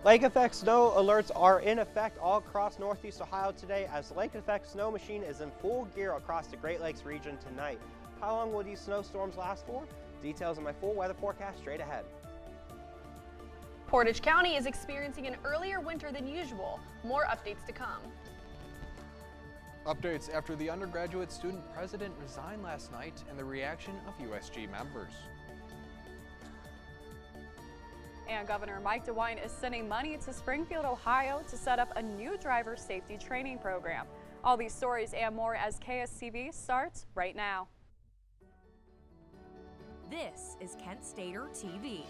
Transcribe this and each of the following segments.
Lake effect snow alerts are in effect all across Northeast Ohio today as the lake effect snow machine is in full gear across the Great Lakes region tonight. How long will these snowstorms last for? Details in my full weather forecast straight ahead. Portage County is experiencing an earlier winter than usual. More updates to come. Updates after the undergraduate student president resigned last night and the reaction of USG members. And Governor Mike DeWine is sending money to Springfield, Ohio to set up a new driver safety training program. All these stories and more as KSTV starts right now. This is Kent Stater TV.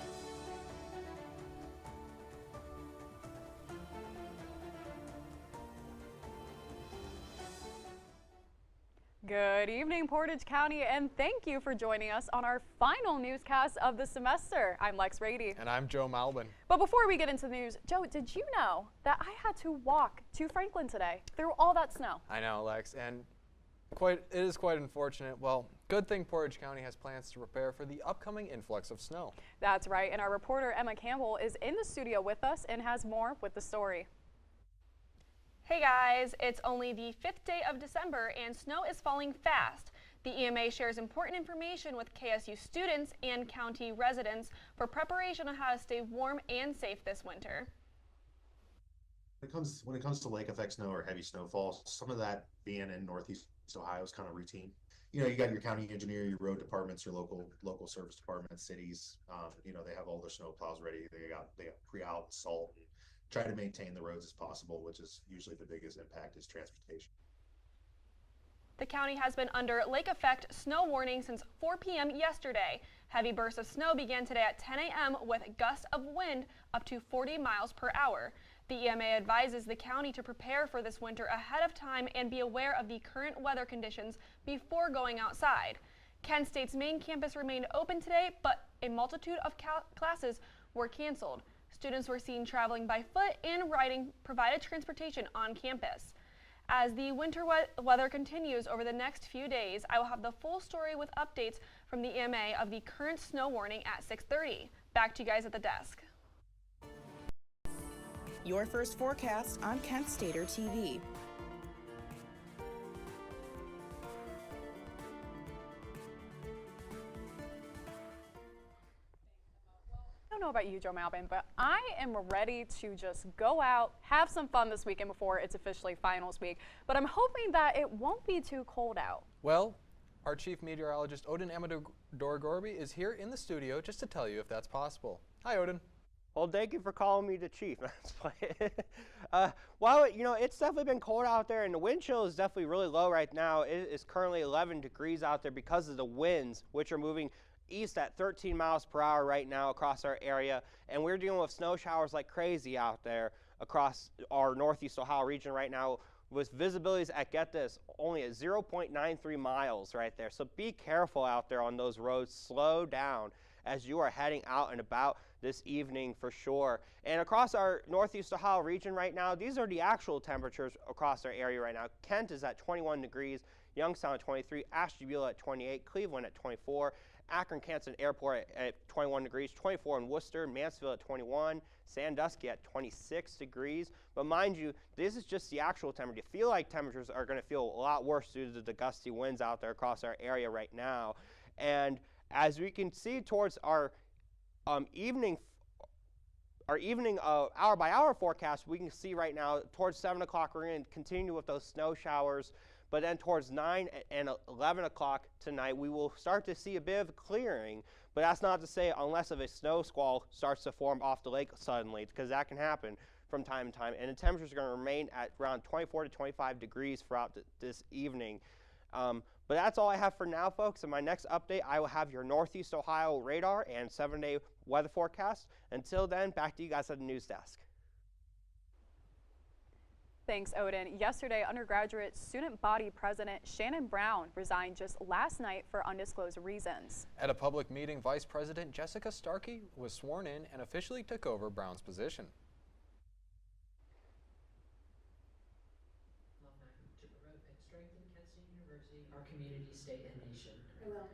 Good evening, Portage County, and thank you for joining us on our final newscast of the semester. I'm Lex Rady. And I'm Joe Malbin. But before we get into the news, Joe, did you know that I had to walk to Franklin today through all that snow? I know, Lex, and it is quite unfortunate. Well, good thing Portage County has plans to prepare for the upcoming influx of snow. That's right, and our reporter Emma Campbell is in the studio with us and has more with the story. Hey guys, it's only the 5th day of December and snow is falling fast. The EMA shares important information with KSU students and county residents for preparation on how to stay warm and safe this winter. When it comes to lake effect snow or heavy snowfall, some of that being in Northeast Ohio is kind of routine. You know, you got your county engineer, your road departments, your local service departments, cities. You know, they have all their snow plows ready. They got pre-out salt and try to maintain the roads as possible, which is usually the biggest impact is transportation. The county has been under lake effect snow warning since 4 p.m. yesterday. Heavy bursts of snow began today at 10 a.m. with gusts of wind up to 40 miles per hour. The EMA advises the county to prepare for this winter ahead of time and be aware of the current weather conditions before going outside. Kent State's main campus remained open today, but a multitude of classes were canceled. Students were seen traveling by foot and riding provided transportation on campus. As the winter weather continues over the next few days, I will have the full story with updates from the EMA of the current snow warning at 6:30. Back to you guys at the desk. Your first forecast on Kent Stater TV. I don't know about you, Joe Malbin, but I am ready to just go out, have some fun this weekend before it's officially finals week. But I'm hoping that it won't be too cold out. Well, our chief meteorologist, Odin Amador-Gorby, is here in the studio just to tell you if that's possible. Hi, Odin. Well, thank you for calling me the chief. Well, you know, it's definitely been cold out there, and the wind chill is definitely really low right now. It is currently 11 degrees out there because of the winds, which are moving east at 13 miles per hour right now across our area, and we're dealing with snow showers like crazy out there across our Northeast Ohio region right now with visibilities at, get this, only at 0.93 miles right there. So be careful out there on those roads. Slow down as you are heading out and about this evening for sure. And across our Northeast Ohio region right now, these are the actual temperatures across our area right now. Kent is at 21 degrees, Youngstown at 23, Ashtabula at 28, Cleveland at 24, Akron-Canton Airport at 21 degrees, 24 in Worcester, Mansfield at 21, Sandusky at 26 degrees. But mind you, this is just the actual temperature. You feel like temperatures are going to feel a lot worse due to the gusty winds out there across our area right now. And as we can see towards our evening hour by hour forecast, we can see right now towards 7 o'clock we're going to continue with those snow showers. But then towards 9 and 11 o'clock tonight, we will start to see a bit of clearing. But that's not to say unless a snow squall starts to form off the lake suddenly, because that can happen from time to time. And the temperatures are going to remain at around 24 to 25 degrees throughout this evening. But that's all I have for now, folks. In my next update, I will have your Northeast Ohio radar and 7-day weather forecast. Until then, back to you guys at the news desk. Thanks, Odin. Yesterday, undergraduate student body president Shannon Brown resigned just last night for undisclosed reasons. At a public meeting, Vice President Jessica Starkey was sworn in and officially took over Brown's position. To promote and strengthen Kent State University, our community, state, and nation. I will.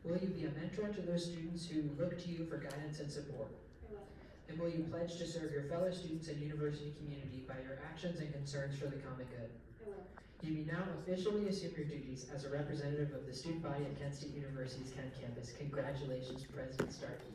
Will you be a mentor to those students who look to you for guidance and support? I will. And will you pledge to serve your fellow students and university community by your actions and concerns for the common good? I will. You may now officially assume your duties as a representative of the student body at Kent State University's Kent campus. Congratulations, President Starkey.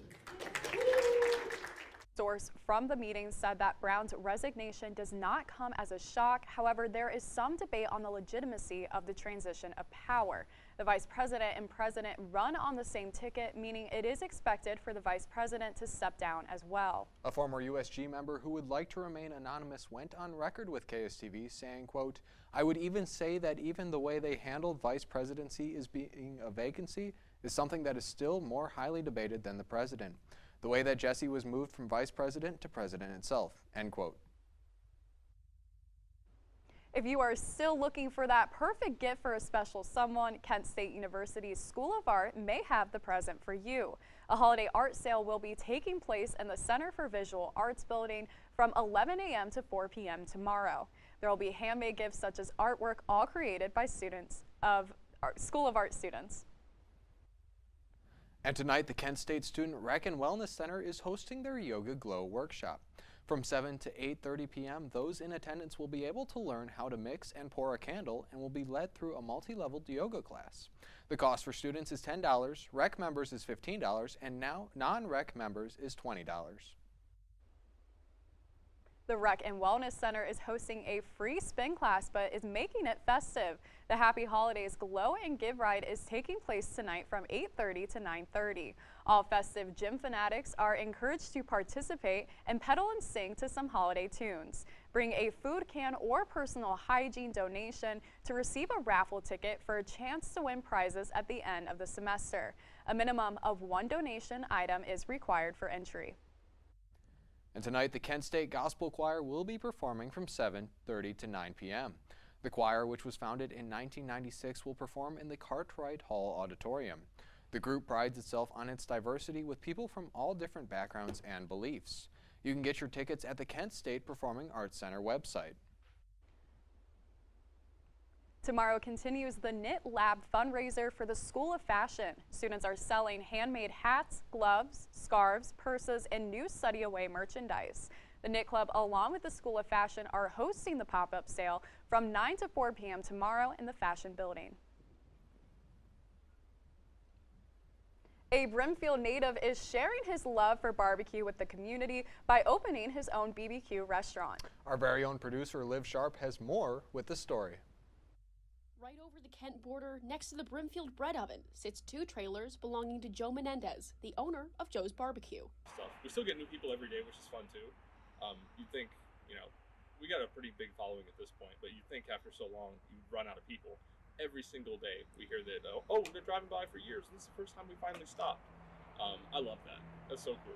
Source from the meeting said that Brown's resignation does not come as a shock. However, there is some debate on the legitimacy of the transition of power. The vice president and president run on the same ticket, meaning it is expected for the vice president to step down as well. A former USG member who would like to remain anonymous went on record with KSTV saying, quote, "I would even say that even the way they handled vice presidency is being a vacancy is something that is still more highly debated than the president. The way that Jesse was moved from vice president to president itself," end quote. If you are still looking for that perfect gift for a special someone, Kent State University's School of Art may have the present for you. A holiday art sale will be taking place in the Center for Visual Arts building from 11 a.m. to 4 p.m. tomorrow. There will be handmade gifts such as artwork, all created by students of School of Art students. And tonight, the Kent State Student Rec and Wellness Center is hosting their Yoga Glow workshop. From 7 to 8:30 p.m., those in attendance will be able to learn how to mix and pour a candle and will be led through a multi-leveled yoga class. The cost for students is $10, rec members is $15, and now non-rec members is $20. The Rec and Wellness Center is hosting a free spin class, but is making it festive. The Happy Holidays Glow and Give Ride is taking place tonight from 8:30 to 9:30. All festive gym fanatics are encouraged to participate and pedal and sing to some holiday tunes. Bring a food can or personal hygiene donation to receive a raffle ticket for a chance to win prizes at the end of the semester. A minimum of 1 donation item is required for entry. And tonight, the Kent State Gospel Choir will be performing from 7:30 to 9 p.m. The choir, which was founded in 1996, will perform in the Cartwright Hall Auditorium. The group prides itself on its diversity with people from all different backgrounds and beliefs. You can get your tickets at the Kent State Performing Arts Center website. Tomorrow continues the Knit Lab fundraiser for the School of Fashion. Students are selling handmade hats, gloves, scarves, purses, and new study away merchandise. The Knit Club, along with the School of Fashion, are hosting the pop-up sale from 9 to 4 p.m. tomorrow in the Fashion Building. A Brimfield native is sharing his love for barbecue with the community by opening his own BBQ restaurant. Our very own producer, Liv Sharp, has more with the story. Right over the Kent border, next to the Brimfield bread oven, sits 2 trailers belonging to Joe Menendez, the owner of Joe's Barbecue. We still get new people every day, which is fun too. You'd think, we got a pretty big following at this point, but you'd think after so long, you'd run out of people. Every single day we hear that, oh, we've been driving by for years, and this is the first time we finally stopped. I love that. That's so cool.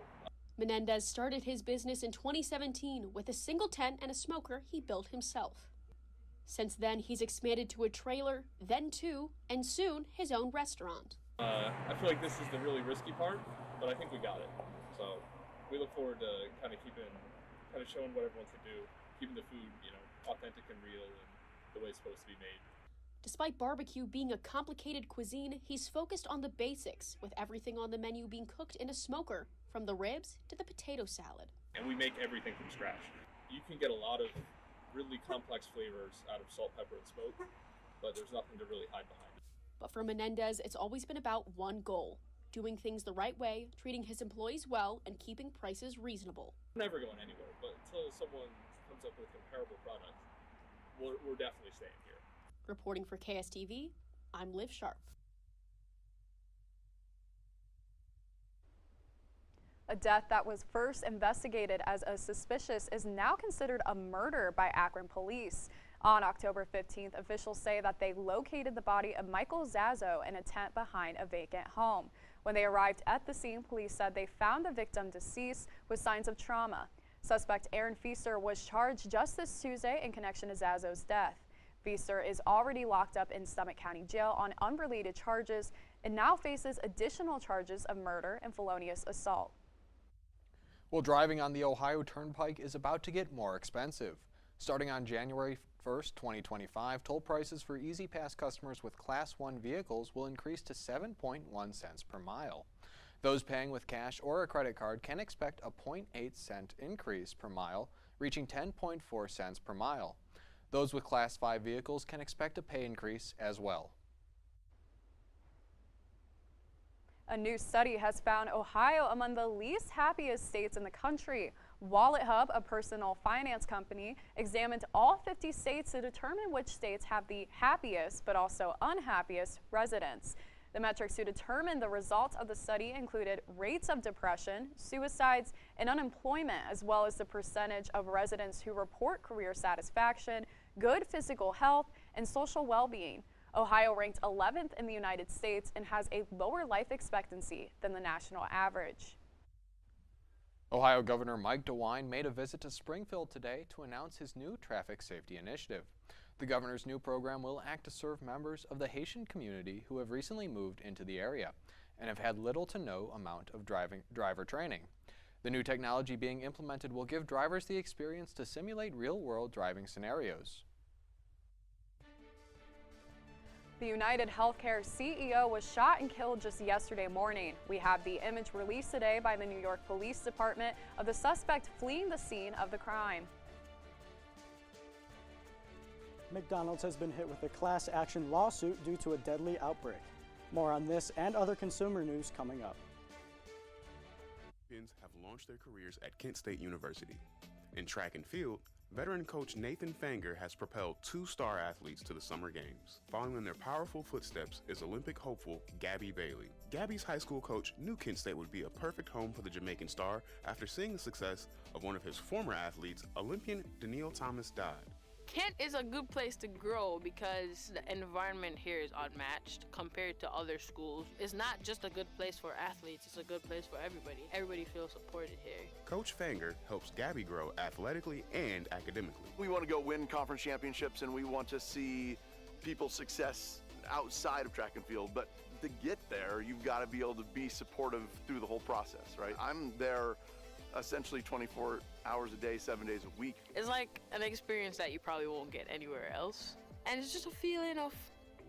Menendez started his business in 2017 with a single tent and a smoker he built himself. Since then, he's expanded to a trailer, then 2, and soon his own restaurant. I feel like this is the really risky part, but I think we got it. So we look forward to kind of showing what everyone can do, keeping the food, authentic and real and the way it's supposed to be made. Despite barbecue being a complicated cuisine, he's focused on the basics, with everything on the menu being cooked in a smoker, from the ribs to the potato salad. And we make everything from scratch. You can get a lot of really complex flavors out of salt, pepper, and smoke, but there's nothing to really hide behind it. But for Menendez, it's always been about one goal: doing things the right way, treating his employees well, and keeping prices reasonable. We're never going anywhere, but until someone comes up with a comparable product, we're definitely staying here. Reporting for KSTV, I'm Liv Sharp. A death that was first investigated as a suspicious is now considered a murder by Akron police. On October 15th, officials say that they located the body of Michael Zazo in a tent behind a vacant home. When they arrived at the scene, police said they found the victim deceased with signs of trauma. Suspect Aaron Feaster was charged just this Tuesday in connection to Zazo's death. Feaster is already locked up in Summit County Jail on unrelated charges and now faces additional charges of murder and felonious assault. Well, driving on the Ohio Turnpike is about to get more expensive. Starting on January 1st, 2025, toll prices for Easy Pass customers with Class 1 vehicles will increase to 7.1 cents per mile. Those paying with cash or a credit card can expect a 0.8-cent increase per mile, reaching 10.4 cents per mile. Those with Class 5 vehicles can expect a pay increase as well. A new study has found Ohio among the least happiest states in the country. Wallet Hub, a personal finance company, examined all 50 states to determine which states have the happiest but also unhappiest residents. The metrics to determine the results of the study included rates of depression, suicides, and unemployment, as well as the percentage of residents who report career satisfaction, good physical health, and social well-being. Ohio ranked 11th in the United States and has a lower life expectancy than the national average. Ohio Governor Mike DeWine made a visit to Springfield today to announce his new traffic safety initiative. The governor's new program will act to serve members of the Haitian community who have recently moved into the area and have had little to no amount of driver training. The new technology being implemented will give drivers the experience to simulate real-world driving scenarios. The United Healthcare CEO was shot and killed just yesterday morning. We have the image released today by the New York Police Department of the suspect fleeing the scene of the crime. McDonald's has been hit with a class action lawsuit due to a deadly outbreak. More on this and other consumer news coming up. Have launched their careers at Kent State University. In track and field, veteran coach Nathan Fanger has propelled 2 star athletes to the Summer Games. Following in their powerful footsteps is Olympic hopeful Gabby Bailey. Gabby's high school coach knew Kent State would be a perfect home for the Jamaican star after seeing the success of one of his former athletes, Olympian Danielle Thomas Dodd. Kent is a good place to grow because the environment here is unmatched compared to other schools. It's not just a good place for athletes, it's a good place for everybody. Everybody feels supported here. Coach Fanger helps Gabby grow athletically and academically. We want to go win conference championships and we want to see people's success outside of track and field, but to get there, you've got to be able to be supportive through the whole process, right? I'm there essentially 24 hours a day, 7 days a week. It's like an experience that you probably won't get anywhere else. And it's just a feeling of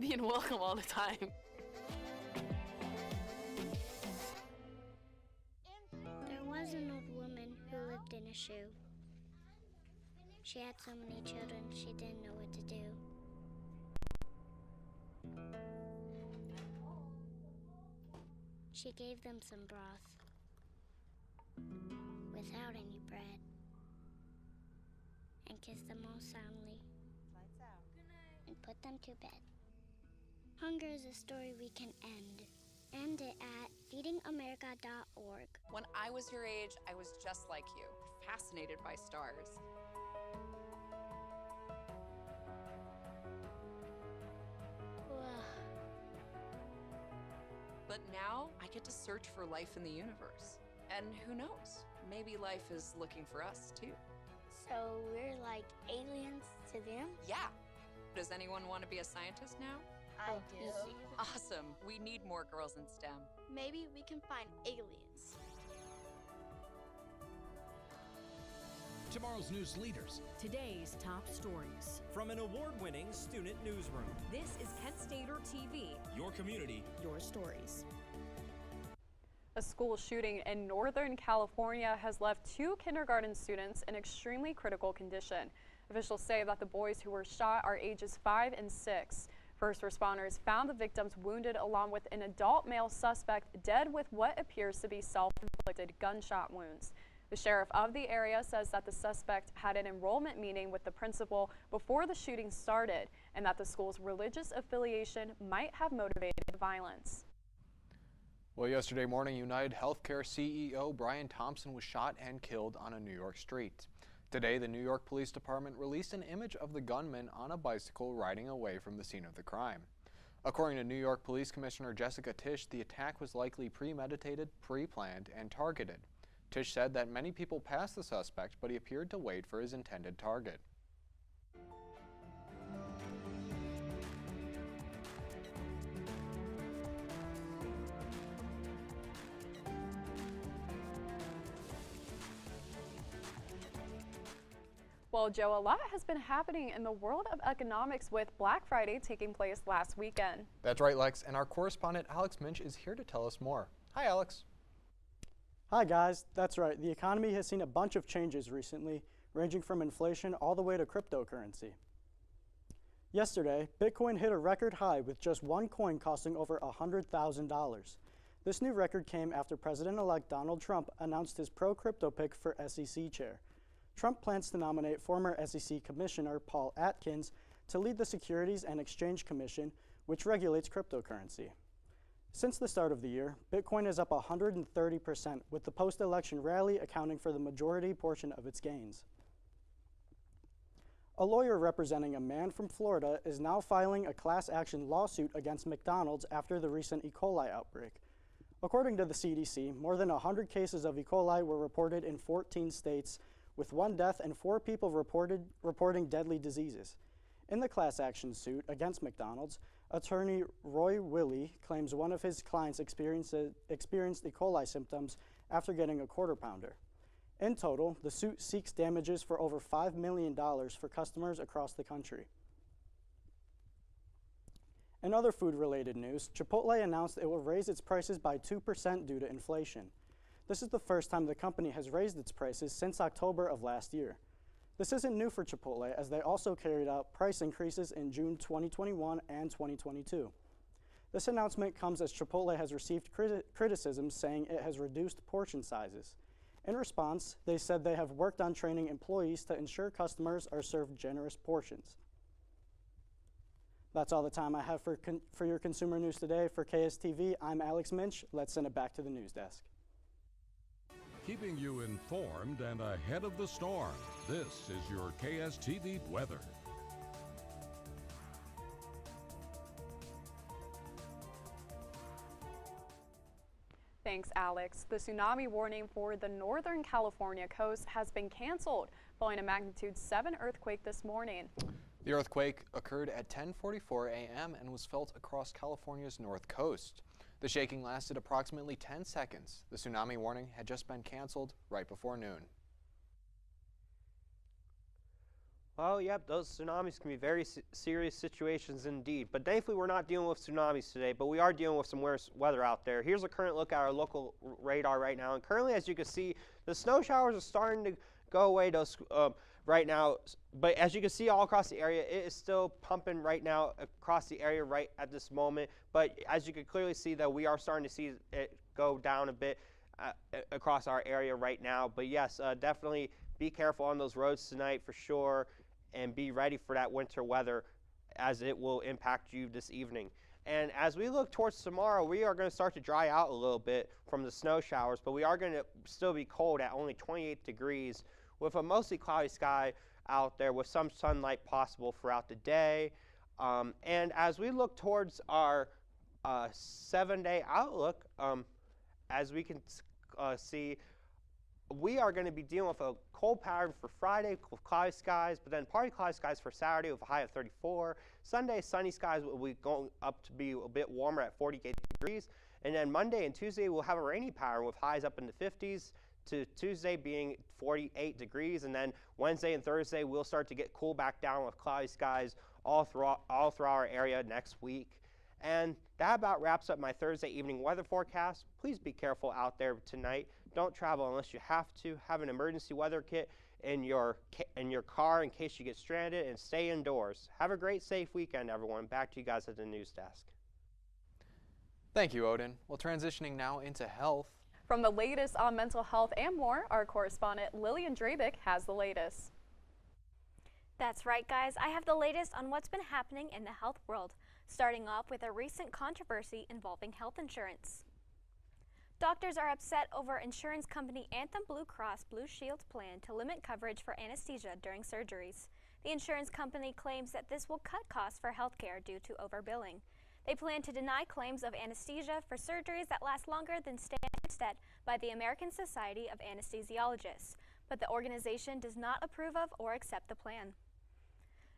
being welcome all the time. There was an old woman who lived in a shoe. She had so many children, she didn't know what to do. She gave them some broth without any bread and kissed them all soundly and put them to bed. Hunger is a story we can end. End it at feedingamerica.org. When I was your age, I was just like you, fascinated by stars. But now I get to search for life in the universe. And who knows, maybe life is looking for us too. So we're like aliens to them? Yeah. Does anyone want to be a scientist now? I do. Awesome. We need more girls in STEM. Maybe we can find aliens. Tomorrow's news leaders. Today's top stories. From an award-winning student newsroom. This is Kent Stater TV. Your community. Your stories. A school shooting in Northern California has left 2 kindergarten students in extremely critical condition. Officials say that the boys who were shot are ages 5 and 6. First responders found the victims wounded along with an adult male suspect dead with what appears to be self-inflicted gunshot wounds. The sheriff of the area says that the suspect had an enrollment meeting with the principal before the shooting started and that the school's religious affiliation might have motivated violence. Well, yesterday morning, United Healthcare CEO Brian Thompson was shot and killed on a New York street. Today, the New York Police Department released an image of the gunman on a bicycle riding away from the scene of the crime. According to New York Police Commissioner Jessica Tisch, the attack was likely premeditated, pre-planned, and targeted. Tisch said that many people passed the suspect, but he appeared to wait for his intended target. Well, Joe, a lot has been happening in the world of economics with Black Friday taking place last weekend. That's right, Lex, and our correspondent Alex Minch is here to tell us more. Hi, Alex. Hi guys, that's right. The economy has seen a bunch of changes recently, ranging from inflation all the way to cryptocurrency. Yesterday, Bitcoin hit a record high with just one coin costing over $100,000. This new record came after President-elect Donald Trump announced his pro-crypto pick for SEC chair. Trump plans to nominate former SEC Commissioner Paul Atkins to lead the Securities and Exchange Commission, which regulates cryptocurrency. Since the start of the year, Bitcoin is up 130%, with the post-election rally accounting for the majority portion of its gains. A lawyer representing a man from Florida is now filing a class action lawsuit against McDonald's after the recent E. coli outbreak. According to the CDC, more than 100 cases of E. coli were reported in 14 states, with 1 death and 4 people reporting deadly diseases. In the class action suit against McDonald's, attorney Roy Willie claims one of his clients experienced E. coli symptoms after getting a quarter pounder. In total, the suit seeks damages for over $5 million for customers across the country. In other food-related news, Chipotle announced it will raise its prices by 2% due to inflation. This is the first time the company has raised its prices since October of last year. This isn't new for Chipotle, as they also carried out price increases in June 2021 and 2022. This announcement comes as Chipotle has received criticism saying it has reduced portion sizes. In response, they said they have worked on training employees to ensure customers are served generous portions. That's all the time I have for your consumer news today. For KSTV, I'm Alex Minch. Let's send it back to the news desk. Keeping you informed and ahead of the storm, this is your KSTV weather. Thanks, Alex. The tsunami warning for the Northern California coast has been canceled following a magnitude 7 earthquake this morning. The earthquake occurred at 10:44 a.m. and was felt across California's north coast. The shaking lasted approximately 10 seconds. The tsunami warning had just been canceled right before noon. Well, yep, those tsunamis can be very serious situations indeed. But thankfully, we're not dealing with tsunamis today, but we are dealing with some worse weather out there. Here's a current look at our local radar right now. And currently, as you can see, the snow showers are starting to go away right now. But as you can see all across the area, it is still pumping right now across the area right at this moment. But as you can clearly see that we are starting to see it go down a bit across our area right now. But yes, definitely be careful on those roads tonight for sure, and be ready for that winter weather as it will impact you this evening. And as we look towards tomorrow, we are going to start to dry out a little bit from the snow showers, but we are going to still be cold at only 28 degrees with a mostly cloudy sky out there with some sunlight possible throughout the day. And as we look towards our 7-day outlook, as we can see, we are going to be dealing with a cold pattern for Friday with cloudy skies, but then partly cloudy skies for Saturday with a high of 34. Sunday, sunny skies will be going up to be a bit warmer at 48 degrees. And then Monday and Tuesday, we'll have a rainy pattern with highs up in the 50s to Tuesday being 48 degrees. And then Wednesday and Thursday, we'll start to get cool back down with cloudy skies all throughout our area next week. And that about wraps up my Thursday evening weather forecast. Please be careful out there tonight. Don't travel unless you have to. Have an emergency weather kit in your car in case you get stranded, and stay indoors. Have a great, safe weekend, everyone. Back to you guys at the news desk. Thank you, Odin. Well, transitioning now into health. From the latest on mental health and more, our correspondent Lillian Drabick has the latest. That's right, guys. I have the latest on what's been happening in the health world, starting off with a recent controversy involving health insurance. Doctors are upset over insurance company Anthem Blue Cross Blue Shield's plan to limit coverage for anesthesia during surgeries. The insurance company claims that this will cut costs for healthcare due to overbilling. They plan to deny claims of anesthesia for surgeries that last longer than standard set by the American Society of Anesthesiologists, but the organization does not approve of or accept the plan.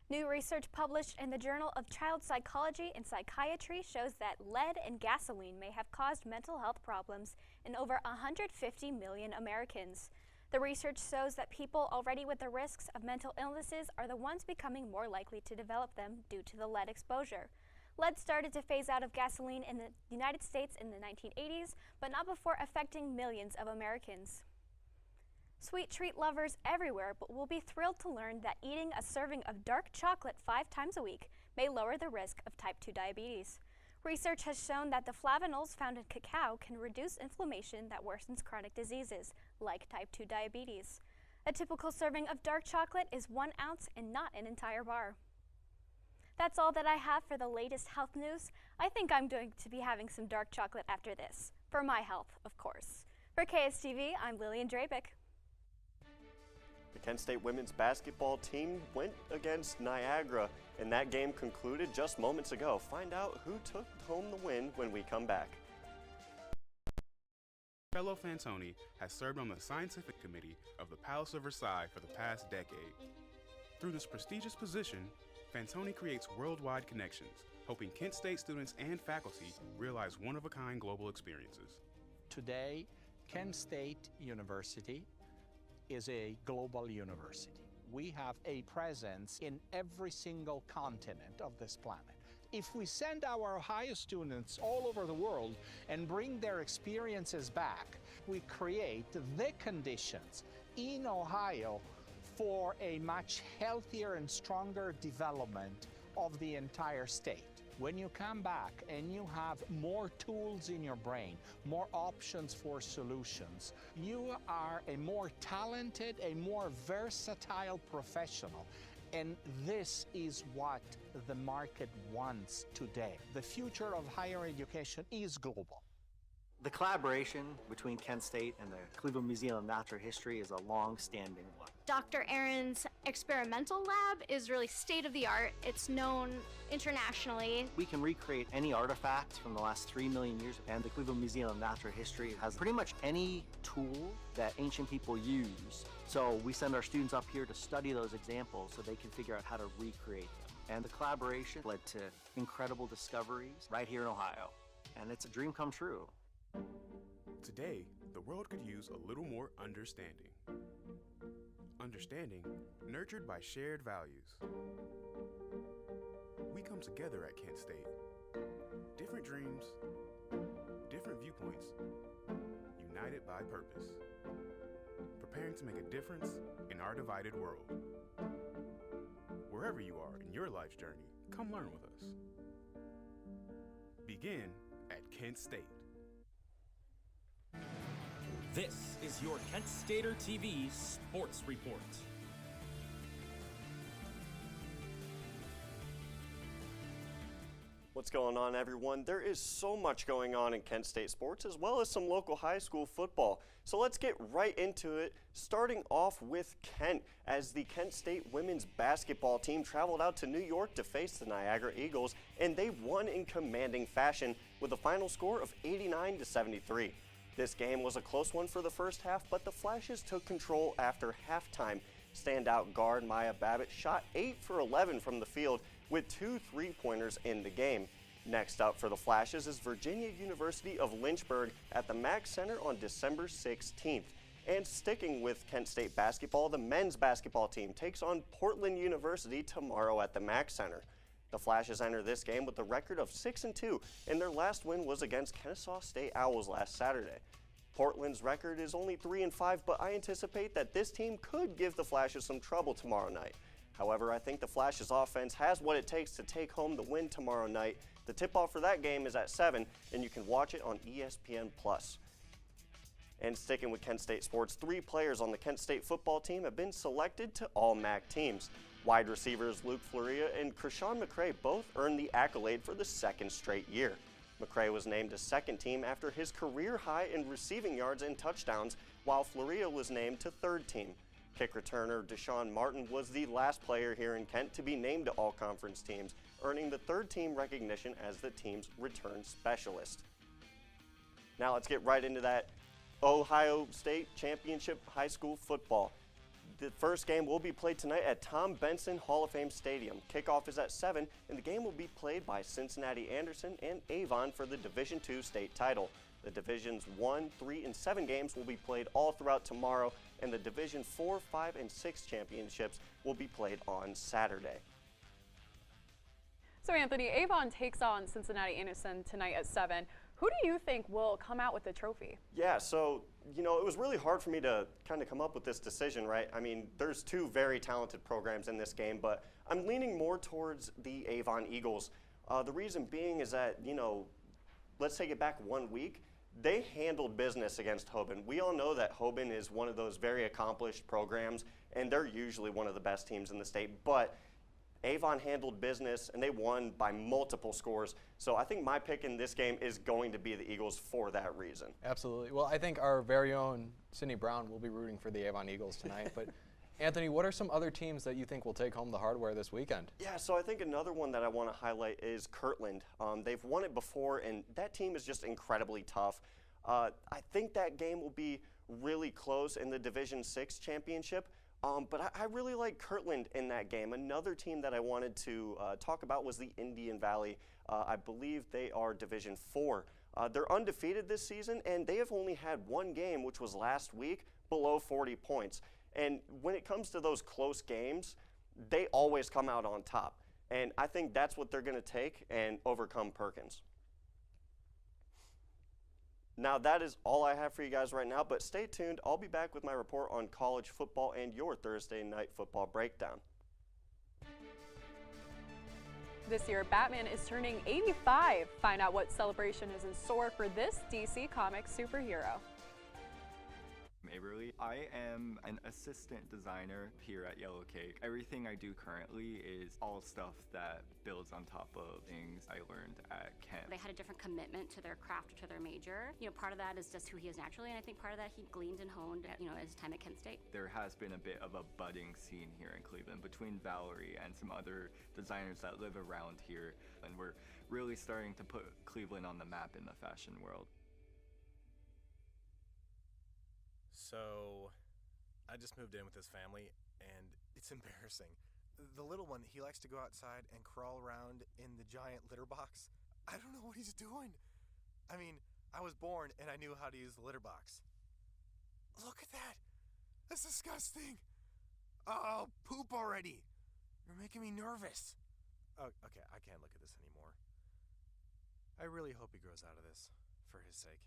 New research published in the Journal of Child Psychology and Psychiatry shows that lead in gasoline may have caused mental health problems in over 150 million Americans. The research shows that people already with the risks of mental illnesses are the ones becoming more likely to develop them due to the lead exposure. Lead started to phase out of gasoline in the United States in the 1980s, but not before affecting millions of Americans. Sweet treat lovers everywhere will be thrilled to learn that eating a serving of dark chocolate 5 times a week may lower the risk of type 2 diabetes. Research has shown that the flavonols found in cacao can reduce inflammation that worsens chronic diseases, like type 2 diabetes. A typical serving of dark chocolate is 1 ounce and not an entire bar. That's all that I have for the latest health news. I think I'm going to be having some dark chocolate after this. For my health, of course. For KSTV, I'm Lillian Drabick. The Kent State women's basketball team went against Niagara, and that game concluded just moments ago. Find out who took home the win when we come back. Fellow Fantoni has served on the scientific committee of the Palace of Versailles for the past decade. Through this prestigious position, Fantoni creates worldwide connections, helping Kent State students and faculty realize one-of-a-kind global experiences. Today, Kent State University is a global university. We have a presence in every single continent of this planet. If we send our Ohio students all over the world and bring their experiences back, we create the conditions in Ohio for a much healthier and stronger development of the entire state. When you come back and you have more tools in your brain, more options for solutions, you are a more talented, a more versatile professional. And this is what the market wants today. The future of higher education is global. The collaboration between Kent State and the Cleveland Museum of Natural History is a long-standing one. Dr. Aaron's experimental lab is really state-of-the-art. It's known internationally. We can recreate any artifact from the last 3 million years, and the Cleveland Museum of Natural History has pretty much any tool that ancient people use. So we send our students up here to study those examples so they can figure out how to recreate them. And the collaboration led to incredible discoveries right here in Ohio. And it's a dream come true. Today, the world could use a little more understanding. Understanding nurtured by shared values. We come together at Kent State. Different dreams, different viewpoints, united by purpose. Preparing to make a difference in our divided world. Wherever you are in your life's journey, come learn with us. Begin at Kent State. This is your Kent Stater TV Sports Report. What's going on, everyone? There is so much going on in Kent State sports, as well as some local high school football. So let's get right into it, starting off with Kent, as the Kent State women's basketball team traveled out to New York to face the Niagara Eagles, and they won in commanding fashion with a final score of 89-73. This game was a close one for the first half, but the Flashes took control after halftime. Standout guard Maya Babbitt shot 8 for 11 from the field with 2 3-pointers in the game. Next up for the Flashes is Virginia University of Lynchburg at the Mack Center on December 16th. And sticking with Kent State basketball, the men's basketball team takes on Portland University tomorrow at the Mack Center. The Flashes enter this game with a record of 6-2, and their last win was against Kennesaw State Owls last Saturday. Portland's record is only 3-5, but I anticipate that this team could give the Flashes some trouble tomorrow night. However, I think the Flashes offense has what it takes to take home the win tomorrow night. The tip-off for that game is at 7, and you can watch it on ESPN+. And sticking with Kent State sports, 3 players on the Kent State football team have been selected to all MAC teams. Wide receivers Luke Floria and Krishawn McCray both earned the accolade for the 2nd straight year. McCray was named to second team after his career high in receiving yards and touchdowns, while Floria was named to 3rd team. Kick returner Deshaun Martin was the last player here in Kent to be named to all conference teams, earning the 3rd team recognition as the team's return specialist. Now let's get right into that Ohio State Championship high school football. The first game will be played tonight at Tom Benson Hall of Fame Stadium. Kickoff is at 7, and the game will be played by Cincinnati Anderson and Avon for the Division II state title. The Divisions 1, 3, and 7 games will be played all throughout tomorrow, and the Division 4, 5, and 6 championships will be played on Saturday. So Anthony, Avon takes on Cincinnati Anderson tonight at 7. Who do you think will come out with the trophy? Yeah, so, you know, it was really hard for me to kind of come up with this decision, right? I mean, there's two very talented programs in this game, but I'm leaning more towards the Avon Eagles. The reason being is that, you know, let's take it back 1 week. They handled business against Hoban. We all know that Hoban is one of those very accomplished programs, and they're usually one of the best teams in the state, but Avon handled business, and they won by multiple scores. So I think my pick in this game is going to be the Eagles for that reason. Absolutely. Well, I think our very own Sydney Brown will be rooting for the Avon Eagles tonight. But Anthony, what are some other teams that you think will take home the hardware this weekend? Yeah, so I think another one that I want to highlight is Kirtland. They've won it before, and that team is just incredibly tough. I think that game will be really close in the Division VI championship. But I really like Kirtland in that game. Another team that I wanted to talk about was the Indian Valley. I believe they are Division IV. They're undefeated this season, and they have only had one game, which was last week, below 40 points. And when it comes to those close games, they always come out on top. And I think that's what they're going to take and overcome Perkins. Now, that is all I have for you guys right now, but stay tuned. I'll be back with my report on college football and your Thursday night football breakdown. This year, Batman is turning 85. Find out what celebration is in store for this DC Comics superhero. Averly. I am an assistant designer here at Yellow Cake. Everything I do currently is all stuff that builds on top of things I learned at Kent. They had a different commitment to their craft, to their major. You know, part of that is just who he is naturally, and I think part of that he gleaned and honed at, his time at Kent State. There has been a bit of a budding scene here in Cleveland between Valerie and some other designers that live around here, and we're really starting to put Cleveland on the map in the fashion world. So, I just moved in with his family, and it's embarrassing. The little one, he likes to go outside and crawl around in the giant litter box. I don't know what he's doing. I mean, I was born and I knew how to use the litter box. Look at that! That's disgusting! Oh, poop already! You're making me nervous. Oh, okay, I can't look at this anymore. I really hope he grows out of this, for his sake.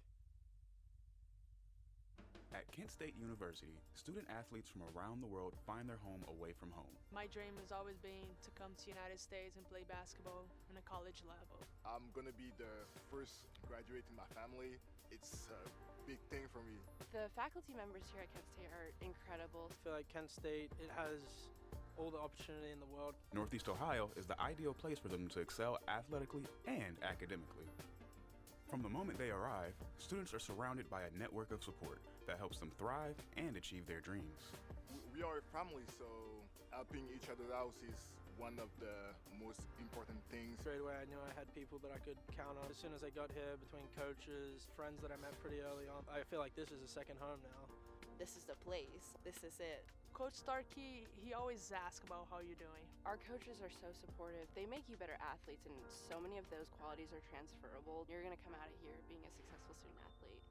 At Kent State University, student athletes from around the world find their home away from home. My dream has always been to come to the United States and play basketball on a college level. I'm gonna be the first graduate in my family. It's a big thing for me. The faculty members here at Kent State are incredible. I feel like Kent State, it has all the opportunity in the world. Northeast Ohio is the ideal place for them to excel athletically and academically. From the moment they arrive, students are surrounded by a network of support that helps them thrive and achieve their dreams. We are a family, so helping each other out is one of the most important things. Straight away, I knew I had people that I could count on. As soon as I got here, between coaches, friends that I met pretty early on, I feel like this is a second home now. This is the place. This is it. Coach Starkey, he always asks about how you're doing. Our coaches are so supportive. They make you better athletes, and so many of those qualities are transferable. You're going to come out of here being a successful student athlete.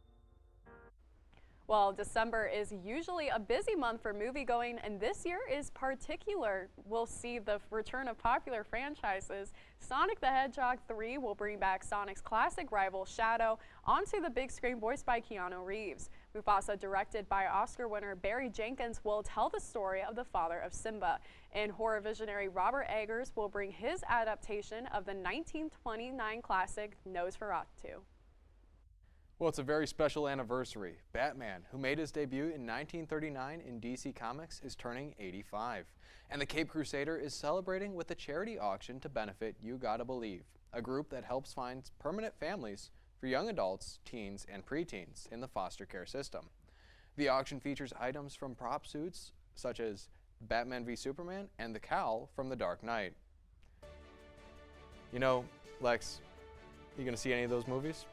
Well, December is usually a busy month for moviegoing, and this year is particular. We'll see the return of popular franchises. Sonic the Hedgehog 3 will bring back Sonic's classic rival Shadow onto the big screen, voiced by Keanu Reeves. Mufasa, directed by Oscar winner Barry Jenkins, will tell the story of the father of Simba. And horror visionary Robert Eggers will bring his adaptation of the 1929 classic Nosferatu. Well, it's a very special anniversary. Batman, who made his debut in 1939 in DC Comics, is turning 85. And the Cape Crusader is celebrating with a charity auction to benefit You Gotta Believe, a group that helps find permanent families for young adults, teens, and preteens in the foster care system. The auction features items from prop suits such as Batman v Superman and the Cowl from The Dark Knight. You know, Lex, you gonna see any of those movies?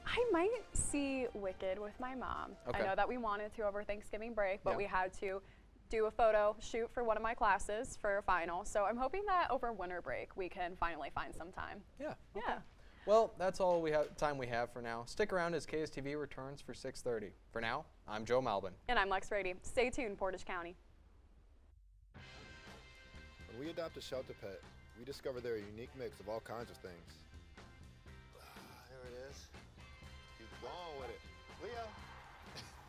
I might see Wicked with my mom. Okay. I know that we wanted to over Thanksgiving break, but Yeah. we had to do a photo shoot for one of my classes for a final. So I'm hoping that over winter break we can finally find some time. Yeah. Yeah. Well, that's all time we have for now. Stick around as KSTV returns for 6:30. For now, I'm Joe Malbin. And I'm Lex Rady. Stay tuned, Portage County. When we adopt a shelter pet, We discovered they're a unique mix of all kinds of things. There it is. Keep going with it. Leo!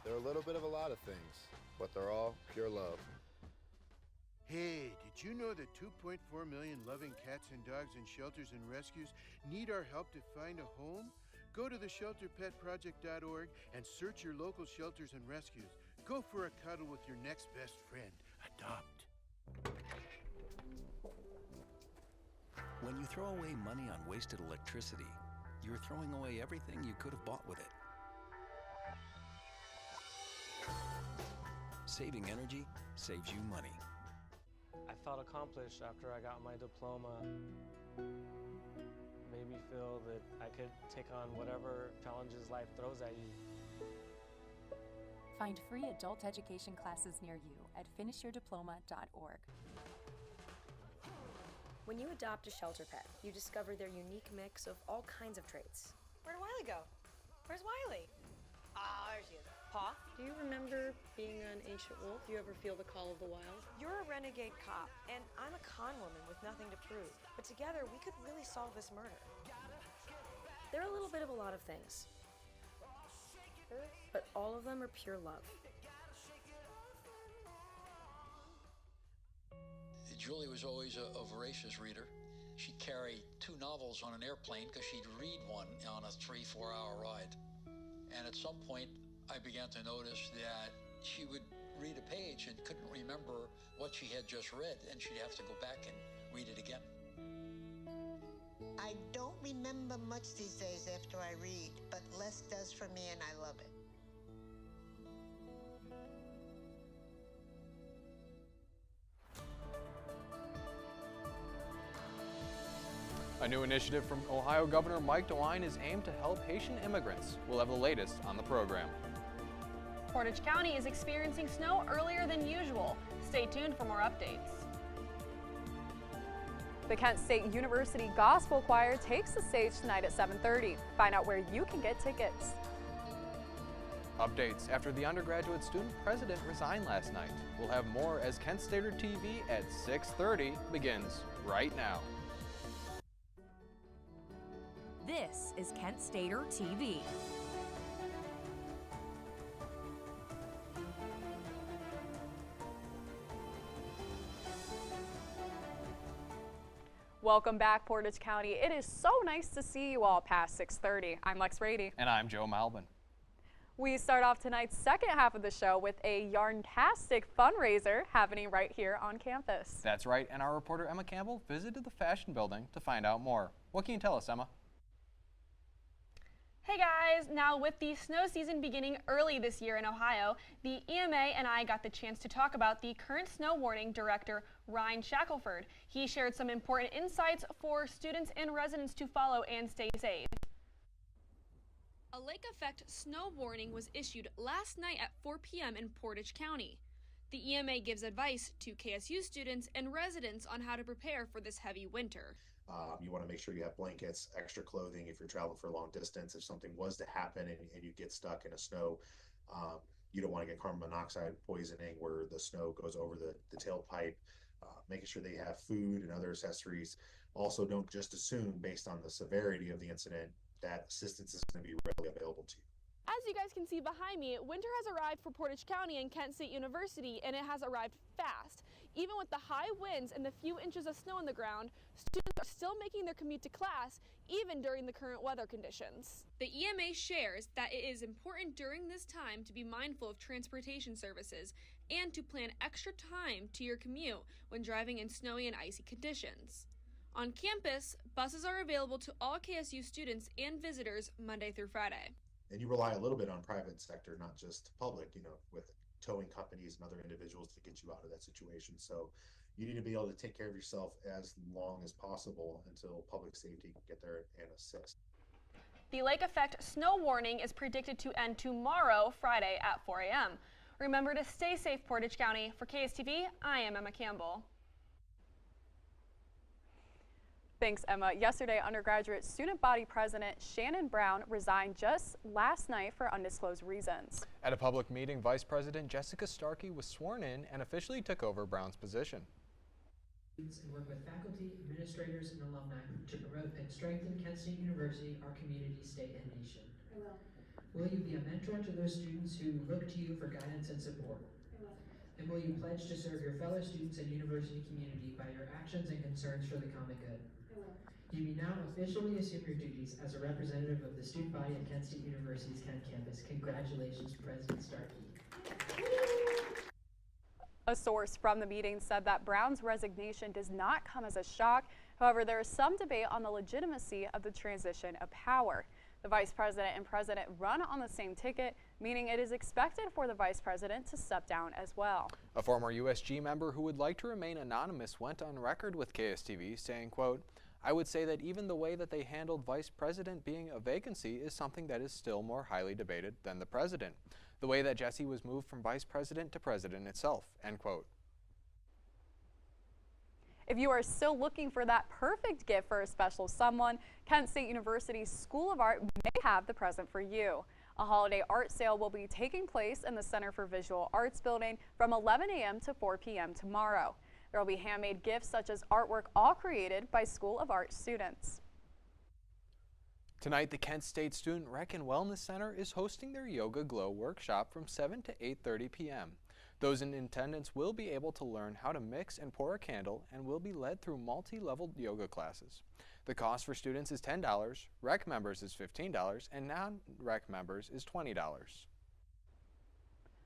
They're a little bit of a lot of things, but they're all pure love. Hey, did you know that 2.4 million loving cats and dogs in shelters and rescues need our help to find a home? Go to theshelterpetproject.org and search your local shelters and rescues. Go for a cuddle with your next best friend. Adopt. When you throw away money on wasted electricity, you're throwing away everything you could have bought with it. Saving energy saves you money. I felt accomplished after I got my diploma. Made me feel that I could take on whatever challenges life throws at you. Find free adult education classes near you at finishyourdiploma.org. When you adopt a shelter pet, you discover their unique mix of all kinds of traits. Where'd Wiley go? Where's Wiley? Ah, there she is. Paw? Do you remember being an ancient wolf? Do you ever feel the call of the wild? You're a renegade cop, and I'm a con woman with nothing to prove. But together, we could really solve this murder. They're a little bit of a lot of things, but all of them are pure love. Julie was always a voracious reader. She'd carry 2 novels on an airplane because she'd read one on a 3-4 hour ride. And at some point, I began to notice that she would read a page and couldn't remember what she had just read, and she'd have to go back and read it again. I don't remember much these days after I read, but less does for me, and I love it. A new initiative from Ohio Governor Mike DeWine is aimed to help Haitian immigrants. We'll have the latest on the program. Portage County is experiencing snow earlier than usual. Stay tuned for more updates. The Kent State University Gospel Choir takes the stage tonight at 7:30. Find out where you can get tickets. Updates after the undergraduate student president resigned last night. We'll have more as Kent Stater TV at 6:30 begins right now. This is Kent Stater TV. Welcome back, Portage County. It is so nice to see you all past 6:30. I'm Lex Rady. And I'm Joe Malvin. We start off tonight's second half of the show with a Yarntastic fundraiser happening right here on campus. That's right, and our reporter Emma Campbell visited the Fashion Building to find out more. What can you tell us, Emma? Hey guys, now with the snow season beginning early this year in Ohio, the EMA and I got the chance to talk about the current snow warning director, Ryan Shackelford. He shared some important insights for students and residents to follow and stay safe. A lake effect snow warning was issued last night at 4 p.m. in Portage County. The EMA gives advice to KSU students and residents on how to prepare for this heavy winter. You want to make sure you have blankets, extra clothing if you're traveling for a long distance. If something was to happen and you get stuck in a snow, you don't want to get carbon monoxide poisoning where the snow goes over the tailpipe. Making sure they have food and other accessories. Also, don't just assume based on the severity of the incident that assistance is going to be readily available to you. As you guys can see behind me, winter has arrived for Portage County and Kent State University, and it has arrived fast. Even with the high winds and the few inches of snow on the ground, students are still making their commute to class, even during the current weather conditions. The EMA shares that it is important during this time to be mindful of transportation services and to plan extra time to your commute when driving in snowy and icy conditions. On campus, buses are available to all KSU students and visitors Monday through Friday. And you rely a little bit on private sector, not just public, with towing companies and other individuals to get you out of that situation. So you need to be able to take care of yourself as long as possible until public safety can get there and assist. The lake effect snow warning is predicted to end tomorrow, Friday at 4 a.m. Remember to stay safe, Portage County. For KSTV, I am Emma Campbell. Thanks, Emma. Yesterday, undergraduate student body president Shannon Brown resigned just last night for undisclosed reasons. At a public meeting, Vice President Jessica Starkey was sworn in and officially took over Brown's position. and work with faculty, administrators, and alumni to promote and strengthen Kent State University, our community, state, and nation? I will. Will you be a mentor to those students who look to you for guidance and support? I will. And will you pledge to serve your fellow students and university community by your actions and concerns for the common good? I will. You may now officially assume your duties as a representative of the student body at Kent State University's Kent campus. Congratulations, President Starkey. A source from the meeting said that Brown's resignation does not come as a shock. However, there is some debate on the legitimacy of the transition of power. The vice president and president run on the same ticket, meaning it is expected for the vice president to step down as well. A former USG member who would like to remain anonymous went on record with KSTV saying, quote, "I would say that even the way that they handled vice president being a vacancy is something that is still more highly debated than the president. The way that Jesse was moved from vice president to president itself," end quote. If you are still looking for that perfect gift for a special someone, Kent State University's School of Art may have the present for you. A holiday art sale will be taking place in the Center for Visual Arts building from 11 a.m. to 4 p.m. tomorrow. There will be handmade gifts such as artwork all created by School of Art students. Tonight, the Kent State Student Rec and Wellness Center is hosting their Yoga Glow workshop from 7 to 8:30 p.m. Those in attendance will be able to learn how to mix and pour a candle and will be led through multi-level yoga classes. The cost for students is $10, rec members is $15, and non-rec members is $20.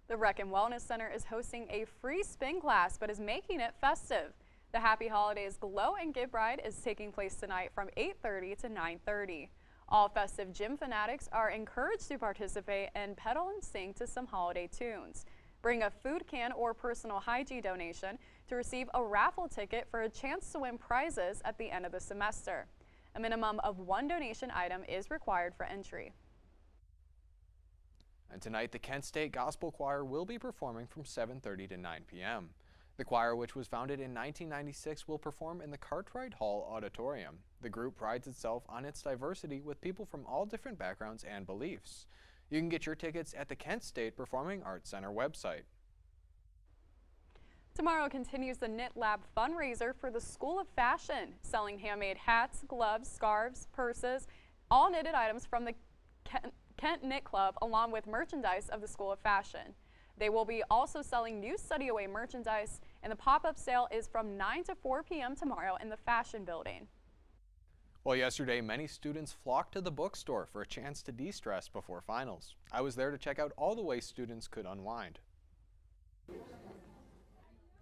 The Rec and Wellness Center is hosting a free spin class but is making it festive. The Happy Holidays Glow and Give Ride is taking place tonight from 8:30 to 9:30. All festive gym fanatics are encouraged to participate and pedal and sing to some holiday tunes. Bring a food can or personal hygiene donation to receive a raffle ticket for a chance to win prizes at the end of the semester. A minimum of one donation item is required for entry. And tonight, the Kent State Gospel Choir will be performing from 7:30 to 9 p.m. The choir, which was founded in 1996, will perform in the Cartwright Hall Auditorium. The group prides itself on its diversity with people from all different backgrounds and beliefs. You can get your tickets at the Kent State Performing Arts Center website. Tomorrow continues the Knit Lab fundraiser for the School of Fashion, selling handmade hats, gloves, scarves, purses, all knitted items from the Kent Knit Club, along with merchandise of the School of Fashion. They will be also selling new study away merchandise, and the pop-up sale is from 9 to 4 p.m. tomorrow in the Fashion Building. Well, yesterday, many students flocked to the bookstore for a chance to de-stress before finals. I was there to check out all the ways students could unwind.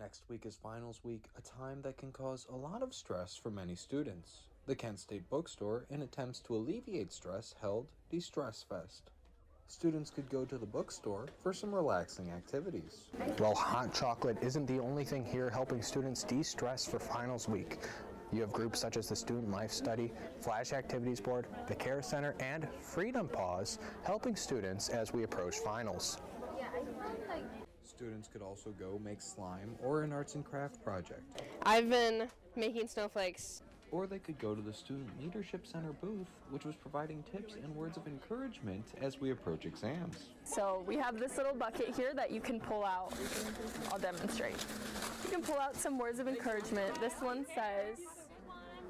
Next week is finals week, a time that can cause a lot of stress for many students. The Kent State Bookstore, in attempts to alleviate stress, held De-Stress Fest. Students could go to the bookstore for some relaxing activities. Well, hot chocolate isn't the only thing here helping students de-stress for finals week. You have groups such as the Student Life Study, Flash Activities Board, the Care Center, and Freedom Pause helping students as we approach finals. Students could also go make slime or an arts and craft project. I've been making snowflakes. Or they could go to the Student Leadership Center booth, which was providing tips and words of encouragement as we approach exams. So we have this little bucket here that you can pull out. I'll demonstrate. You can pull out some words of encouragement. This one says,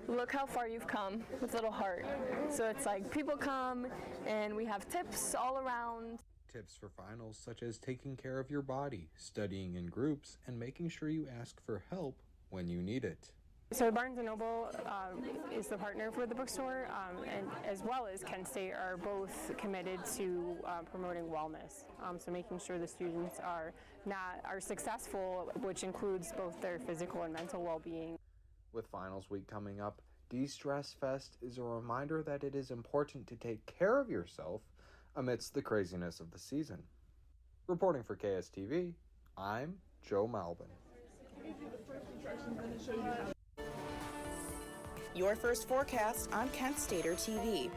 "Look how far you've come," with a little heart. So it's like people come and we have tips all around. Tips for finals such as taking care of your body, studying in groups, and making sure you ask for help when you need it. So Barnes & Noble is the partner for the bookstore, and as well as Kent State are both committed to promoting wellness. So making sure the students are successful, which includes both their physical and mental well-being. With finals week coming up, De-Stress Fest is a reminder that it is important to take care of yourself amidst the craziness of the season. Reporting for KSTV, I'm Joe Malvin. Your first forecast on Kent Stater TV.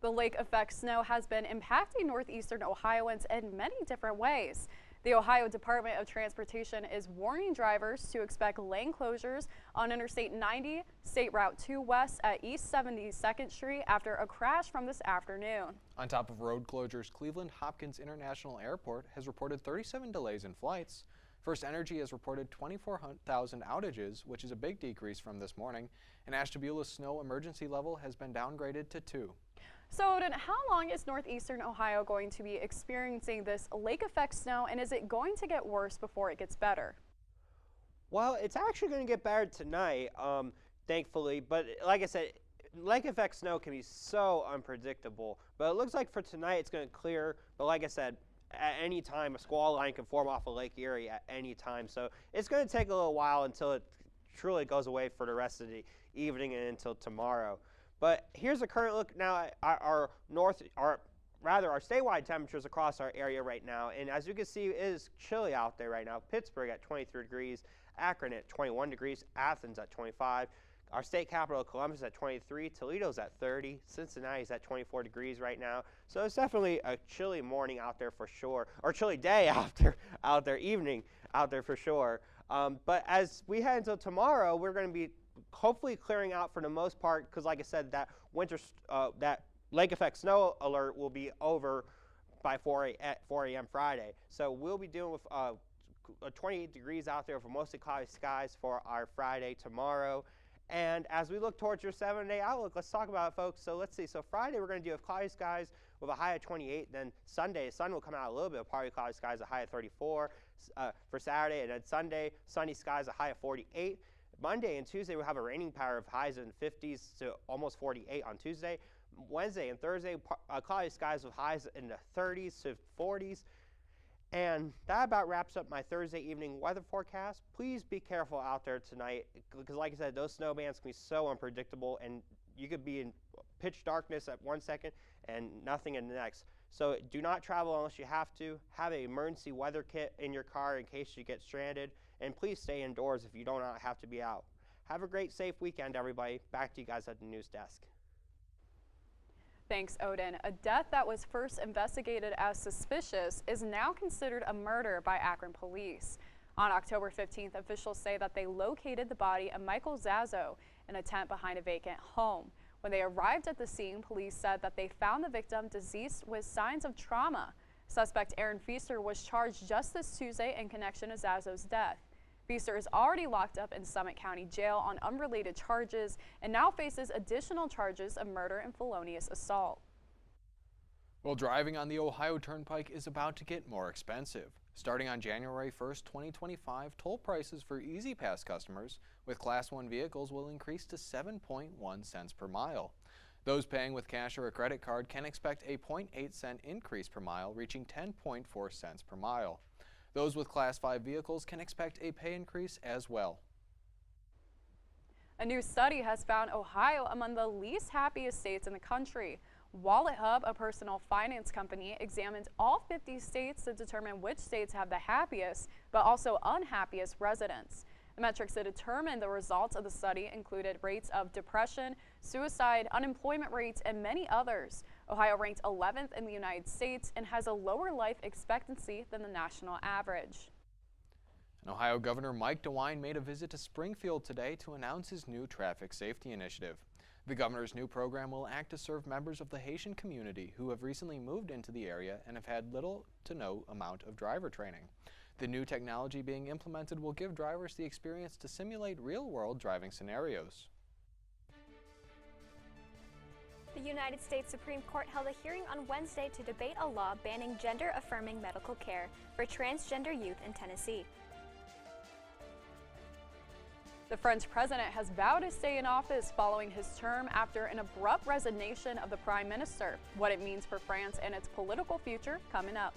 The lake effect snow has been impacting northeastern Ohioans in many different ways. The Ohio Department of Transportation is warning drivers to expect lane closures on Interstate 90, State Route 2 West at East 72nd Street after a crash from this afternoon. On top of road closures, Cleveland Hopkins International Airport has reported 37 delays in flights. First Energy has reported 24,000 outages, which is a big decrease from this morning, and Ashtabula's snow emergency level has been downgraded to 2. So, Odin, how long is northeastern Ohio going to be experiencing this lake effect snow, and is it going to get worse before it gets better? Well, it's actually going to get better tonight, thankfully, but like I said, lake effect snow can be so unpredictable. But it looks like for tonight it's going to clear, but like I said, at any time a squall line can form off of Lake Erie at any time. So it's going to take a little while until it truly goes away for the rest of the evening and until tomorrow. But here's a current look now at our statewide temperatures across our area right now. And as you can see, it is chilly out there right now. Pittsburgh at 23 degrees, Akron at 21 degrees, Athens at 25. Our state capital, Columbus, at 23, Toledo's at 30, Cincinnati's at 24 degrees right now. So it's definitely a chilly morning out there for sure, or chilly day evening out there for sure. But as we head until tomorrow, we're going to be hopefully clearing out for the most part, because like I said, that that lake effect snow alert will be over by 4 a.m. Friday. So we'll be dealing with 28 degrees out there for mostly cloudy skies for our Friday tomorrow. And as we look towards your 7-day outlook, let's talk about it, folks. So let's see. So Friday, we're going to deal with cloudy skies with a high of 28. Then Sunday, the sun will come out a little bit of partly cloudy skies, a high of 34 for Saturday. And then Sunday, sunny skies, a high of 48. Monday and Tuesday, we'll have a raining power of highs in the 50s to almost 48 on Tuesday. Wednesday and Thursday, cloudy skies with highs in the 30s to 40s. And that about wraps up my Thursday evening weather forecast. Please be careful out there tonight, because like I said, those snow bands can be so unpredictable, and you could be in pitch darkness at 1 second and nothing in the next. So do not travel unless you have to. Have an emergency weather kit in your car in case you get stranded, and please stay indoors if you do not have to be out. Have a great, safe weekend, everybody. Back to you guys at the news desk. Thanks, Odin. A death that was first investigated as suspicious is now considered a murder by Akron police. On October 15th, officials say that they located the body of Michael Zazo in a tent behind a vacant home. When they arrived at the scene, police said that they found the victim deceased with signs of trauma. Suspect Aaron Feaster was charged just this Tuesday in connection to Zazo's death. Feaster is already locked up in Summit County Jail on unrelated charges and now faces additional charges of murder and felonious assault. Well, driving on the Ohio Turnpike is about to get more expensive. Starting on January 1st, 2025, toll prices for Easy Pass customers with Class 1 vehicles will increase to 7.1 cents per mile. Those paying with cash or a credit card can expect a 0.8-cent increase per mile, reaching 10.4 cents per mile. Those with Class 5 vehicles can expect a pay increase as well. A new study has found Ohio among the least happiest states in the country. Wallet Hub, a personal finance company, examined all 50 states to determine which states have the happiest, but also unhappiest residents. The metrics that determined the results of the study included rates of depression, suicide, unemployment rates, and many others. Ohio ranked 11th in the United States and has a lower life expectancy than the national average. And Ohio Governor Mike DeWine made a visit to Springfield today to announce his new traffic safety initiative. The governor's new program will act to serve members of the Haitian community who have recently moved into the area and have had little to no amount of driver training. The new technology being implemented will give drivers the experience to simulate real-world driving scenarios. The United States Supreme Court held a hearing on Wednesday to debate a law banning gender-affirming medical care for transgender youth in Tennessee. The French president has vowed to stay in office following his term after an abrupt resignation of the prime minister. What it means for France and its political future coming up.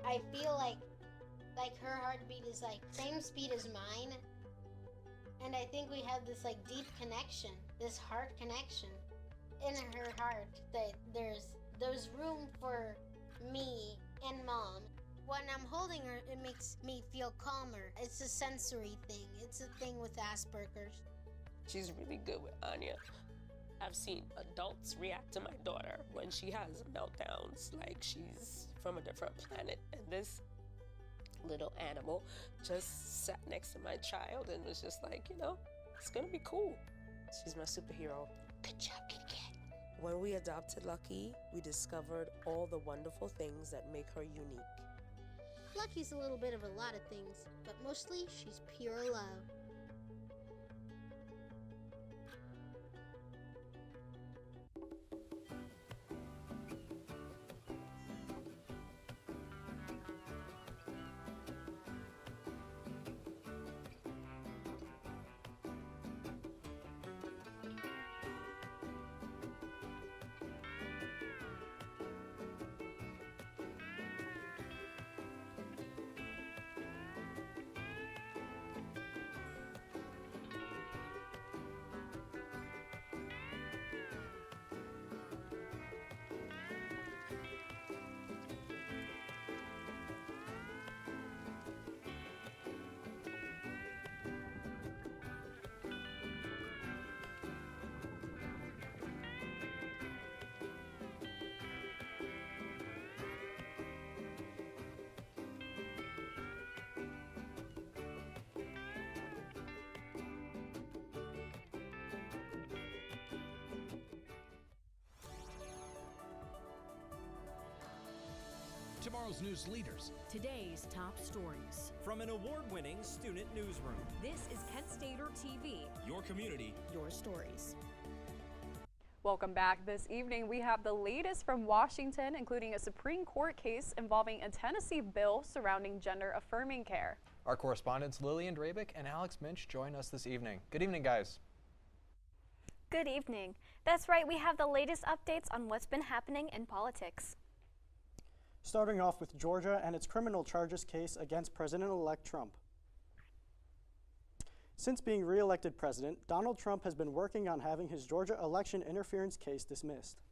I feel like her heartbeat is like same speed as mine, and I think we have this like deep connection, this heart connection in her heart, that there's room for me and Mom. When I'm holding her, it makes me feel calmer. It's a sensory thing. It's a thing with Asperger's. She's really good with Anya. I've seen adults react to my daughter when she has meltdowns like she's from a different planet. And this little animal just sat next to my child and was just like, you know, it's gonna be cool. She's my superhero. Good job, kitty cat. When we adopted Lucky, we discovered all the wonderful things that make her unique. Lucky's a little bit of a lot of things, but mostly she's pure love. Tomorrow's news leaders. Today's top stories. From an award-winning student newsroom. This is Kent Stater TV. Your community. Your stories. Welcome back. This evening we have the latest from Washington, including a Supreme Court case involving a Tennessee bill surrounding gender-affirming care. Our correspondents Lillian Drabick and Alex Minch join us this evening. Good evening, guys. Good evening. That's right, we have the latest updates on what's been happening in politics. Starting off with Georgia and its criminal charges case against President-elect Trump. Since being re-elected president, Donald Trump has been working on having his Georgia election interference case dismissed.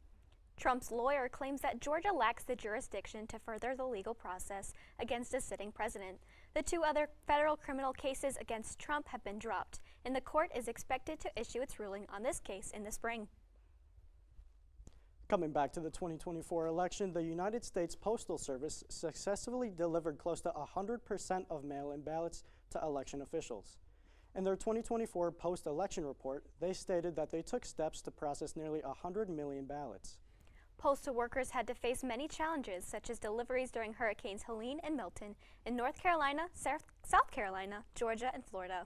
Trump's lawyer claims that Georgia lacks the jurisdiction to further the legal process against a sitting president. The two other federal criminal cases against Trump have been dropped, and the court is expected to issue its ruling on this case in the spring. Coming back to the 2024 election, the United States Postal Service successfully delivered close to 100% of mail-in ballots to election officials. In their 2024 post-election report, they stated that they took steps to process nearly 100 million ballots. Postal workers had to face many challenges, such as deliveries during Hurricanes Helene and Milton in North Carolina, South Carolina, Georgia, and Florida.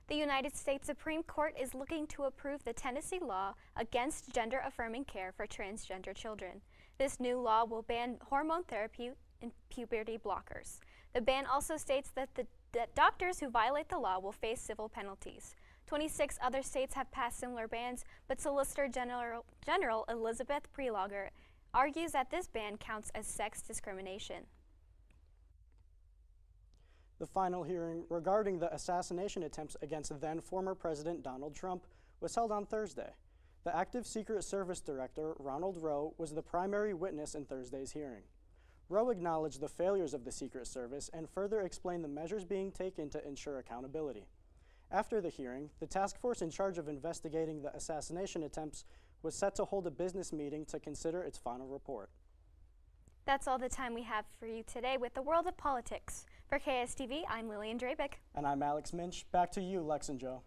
The United States Supreme Court is looking to approve the Tennessee law against gender-affirming care for transgender children. This new law will ban hormone therapy and puberty blockers. The ban also states that doctors who violate the law will face civil penalties. 26 other states have passed similar bans, but Solicitor General Elizabeth Prelogar argues that this ban counts as sex discrimination. The final hearing regarding the assassination attempts against then-former President Donald Trump was held on Thursday. The active Secret Service Director, Ronald Rowe, was the primary witness in Thursday's hearing. Rowe acknowledged the failures of the Secret Service and further explained the measures being taken to ensure accountability. After the hearing, the task force in charge of investigating the assassination attempts was set to hold a business meeting to consider its final report. That's all the time we have for you today with the world of politics. For KSTV, I'm Lillian Drabick. And I'm Alex Minch. Back to you, Lex and Joe.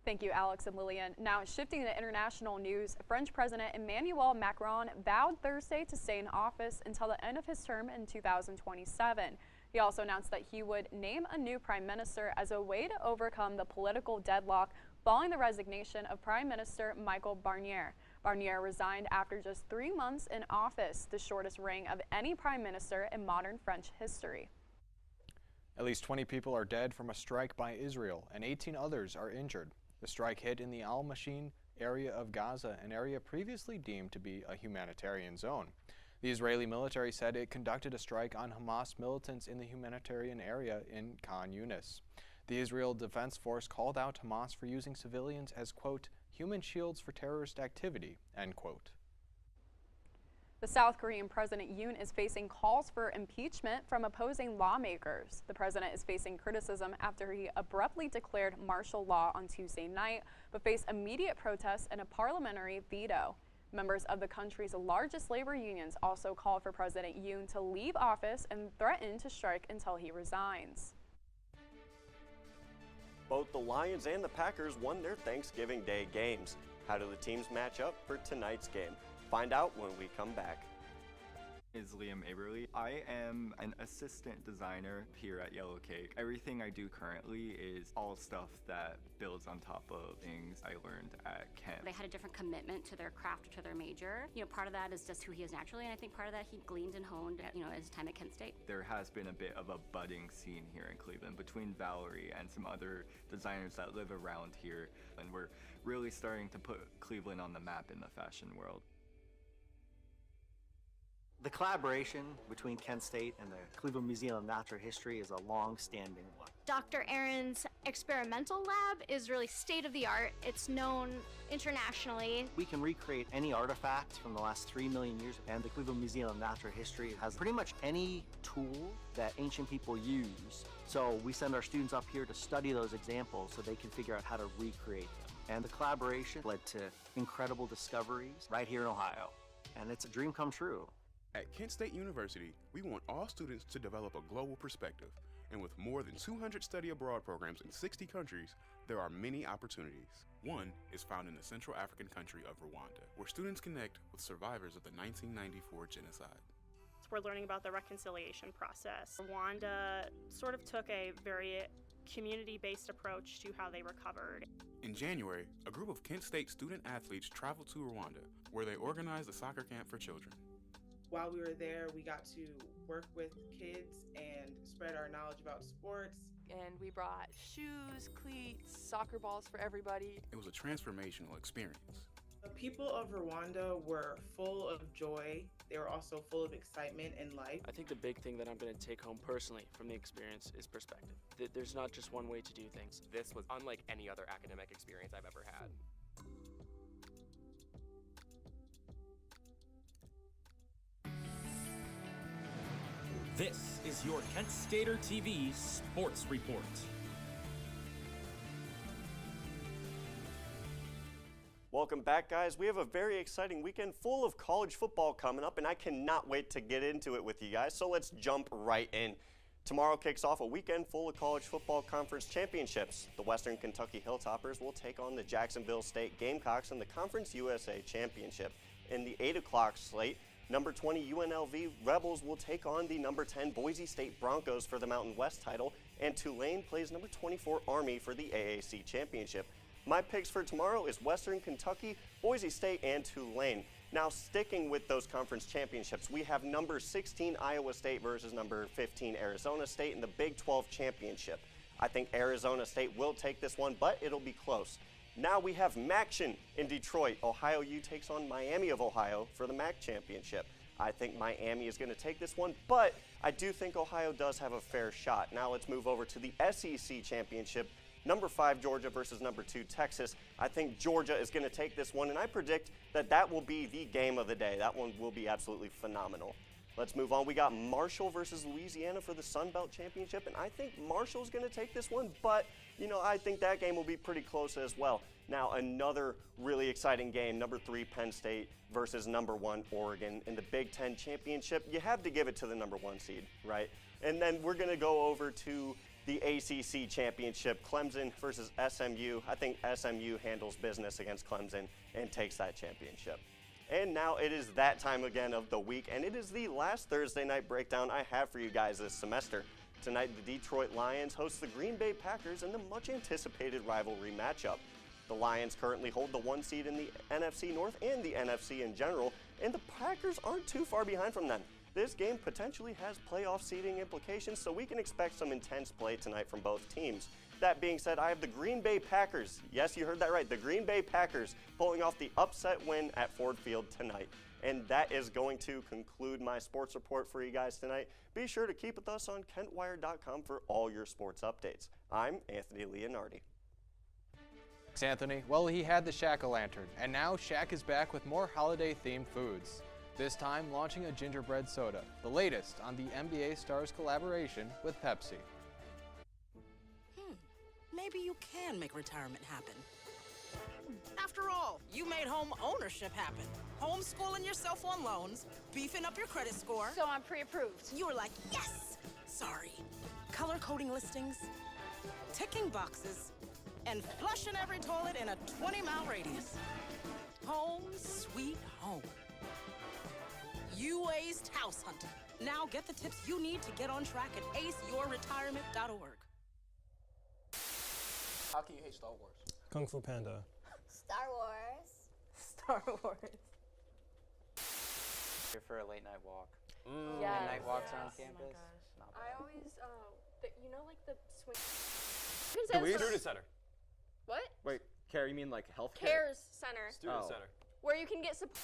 Thank you, Alex and Lillian. Now, shifting to international news, French President Emmanuel Macron vowed Thursday to stay in office until the end of his term in 2027. He also announced that he would name a new prime minister as a way to overcome the political deadlock following the resignation of Prime Minister Michel Barnier. Barnier resigned after just 3 months in office, the shortest reign of any prime minister in modern French history. At least 20 people are dead from a strike by Israel, and 18 others are injured. The strike hit in the Al-Mashin area of Gaza, an area previously deemed to be a humanitarian zone. The Israeli military said it conducted a strike on Hamas militants in the humanitarian area in Khan Yunis. The Israel Defense Force called out Hamas for using civilians as, quote, human shields for terrorist activity, end quote. The South Korean President Yoon is facing calls for impeachment from opposing lawmakers. The president is facing criticism after he abruptly declared martial law on Tuesday night, but faced immediate protests and a parliamentary veto. Members of the country's largest labor unions also called for President Yoon to leave office and threatened to strike until he resigns. Both the Lions and the Packers won their Thanksgiving Day games. How do the teams match up for tonight's game? Find out when we come back. Is Liam Aberly. I am an assistant designer here at Yellow Cake. Everything I do currently is all stuff that builds on top of things I learned at Kent. They had a different commitment to their craft, to their major. Part of that is just who he is naturally, and I think part of that he gleaned and honed at, his time at Kent State. There has been a bit of a budding scene here in Cleveland between Valerie and some other designers that live around here, and we're really starting to put Cleveland on the map in the fashion world. The collaboration between Kent State and the Cleveland Museum of Natural History is a long-standing one. Dr. Aaron's experimental lab is really state-of-the-art. It's known internationally. We can recreate any artifact from the last 3 million years, and the Cleveland Museum of Natural History has pretty much any tool that ancient people use. So we send our students up here to study those examples so they can figure out how to recreate them. And the collaboration led to incredible discoveries right here in Ohio. And it's a dream come true. At Kent State University, we want all students to develop a global perspective. And with more than 200 study abroad programs in 60 countries, there are many opportunities. One is found in the Central African country of Rwanda, where students connect with survivors of the 1994 genocide. We're learning about the reconciliation process. Rwanda sort of took a very community-based approach to how they recovered. In January, a group of Kent State student athletes traveled to Rwanda, where they organized a soccer camp for children. While we were there, we got to work with kids and spread our knowledge about sports. And we brought shoes, cleats, soccer balls for everybody. It was a transformational experience. The people of Rwanda were full of joy. They were also full of excitement and life. I think the big thing that I'm going to take home personally from the experience is perspective. There's not just one way to do things. This was unlike any other academic experience I've ever had. This is your Kent Stater TV Sports Report. Welcome back, guys. We have a very exciting weekend full of college football coming up, and I cannot wait to get into it with you guys, so let's jump right in. Tomorrow kicks off a weekend full of college football conference championships. The Western Kentucky Hilltoppers will take on the Jacksonville State Gamecocks in the Conference USA Championship. In the 8 o'clock slate, number 20 UNLV Rebels will take on the number 10 Boise State Broncos for the Mountain West title, and Tulane plays number 24 Army for the AAC Championship. My picks for tomorrow is Western Kentucky, Boise State, and Tulane. Now, sticking with those conference championships, we have number 16 Iowa State versus number 15 Arizona State in the Big 12 Championship. I think Arizona State will take this one, but it'll be close. Now we have MACtion in Detroit. Ohio U takes on Miami of Ohio for the MAC Championship. I think Miami is going to take this one, but I do think Ohio does have a fair shot. Now let's move over to the SEC Championship. Number 5 Georgia versus number 2 Texas. I think Georgia is going to take this one, and I predict that that will be the game of the day. That one will be absolutely phenomenal. Let's move on. We got Marshall versus Louisiana for the Sun Belt Championship, and I think Marshall's going to take this one, but I think that game will be pretty close as well. Now, another really exciting game, number 3 Penn State versus number 1 Oregon in the Big Ten Championship. You have to give it to the number 1 seed, right? And then we're going to go over to the ACC Championship, Clemson versus SMU. I think SMU handles business against Clemson and takes that championship. And now it is that time again of the week, and it is the last Thursday night breakdown I have for you guys this semester. Tonight, the Detroit Lions host the Green Bay Packers in the much-anticipated rivalry matchup. The Lions currently hold the 1 seed in the NFC North and the NFC in general, and the Packers aren't too far behind from them. This game potentially has playoff seeding implications, so we can expect some intense play tonight from both teams. That being said, I have the Green Bay Packers. Yes, you heard that right. The Green Bay Packers pulling off the upset win at Ford Field tonight. And that is going to conclude my sports report for you guys tonight. Be sure to keep with us on KentWire.com for all your sports updates. I'm Anthony Leonardi. Thanks, Anthony. Well, he had the Shack-O-Lantern, and now Shack is back with more holiday-themed foods. this time launching a gingerbread soda, the latest on the NBA Stars collaboration with Pepsi. Maybe you can make retirement happen. After all, you made home ownership happen. Homeschooling yourself on loans, beefing up your credit score. So I'm pre-approved. You were like, yes! Sorry. Color coding listings, ticking boxes, and flushing every toilet in a 20-mile radius. Home sweet home. You aced house hunting. Now get the tips you need to get on track at aceyourretirement.org. How can you hate Star Wars? Kung Fu Panda. Star Wars. Star Wars. Here for a late night walk. Yes. Midnight walks around Yes. campus. Not bad. I always, you know, like the swing. Student center. What? Wait, care, you mean like healthcare? Cares Center. Student center. Where you can get support.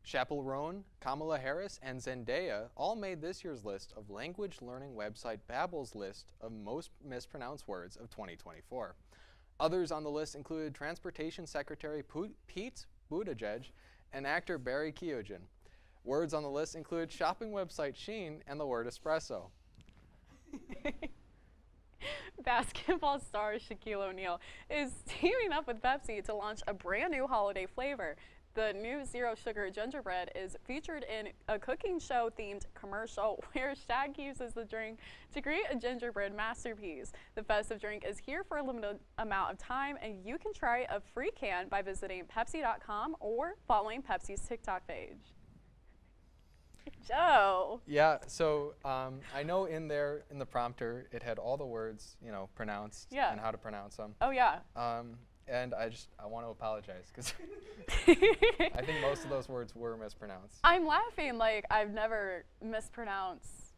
Chappell Roan, Kamala Harris, and Zendaya all made this year's list of language learning website Babbel's list of most mispronounced words of 2024. Others on the list included Transportation Secretary Pete Buttigieg and actor Barry Keoghan. Words on the list include shopping website Shein and the word espresso. Basketball star Shaquille O'Neal is teaming up with Pepsi to launch a brand new holiday flavor. The new Zero Sugar Gingerbread is featured in a cooking show themed commercial where Shaq uses the drink to create a gingerbread masterpiece. The festive drink is here for a limited amount of time, and you can try a free can by visiting Pepsi.com or following Pepsi's TikTok page. Joe. Yeah, so I know in the prompter it had all the words, pronounced and how to pronounce them. Oh yeah. And I want to apologize because I think most of those words were mispronounced. I'm laughing like I've never mispronounced.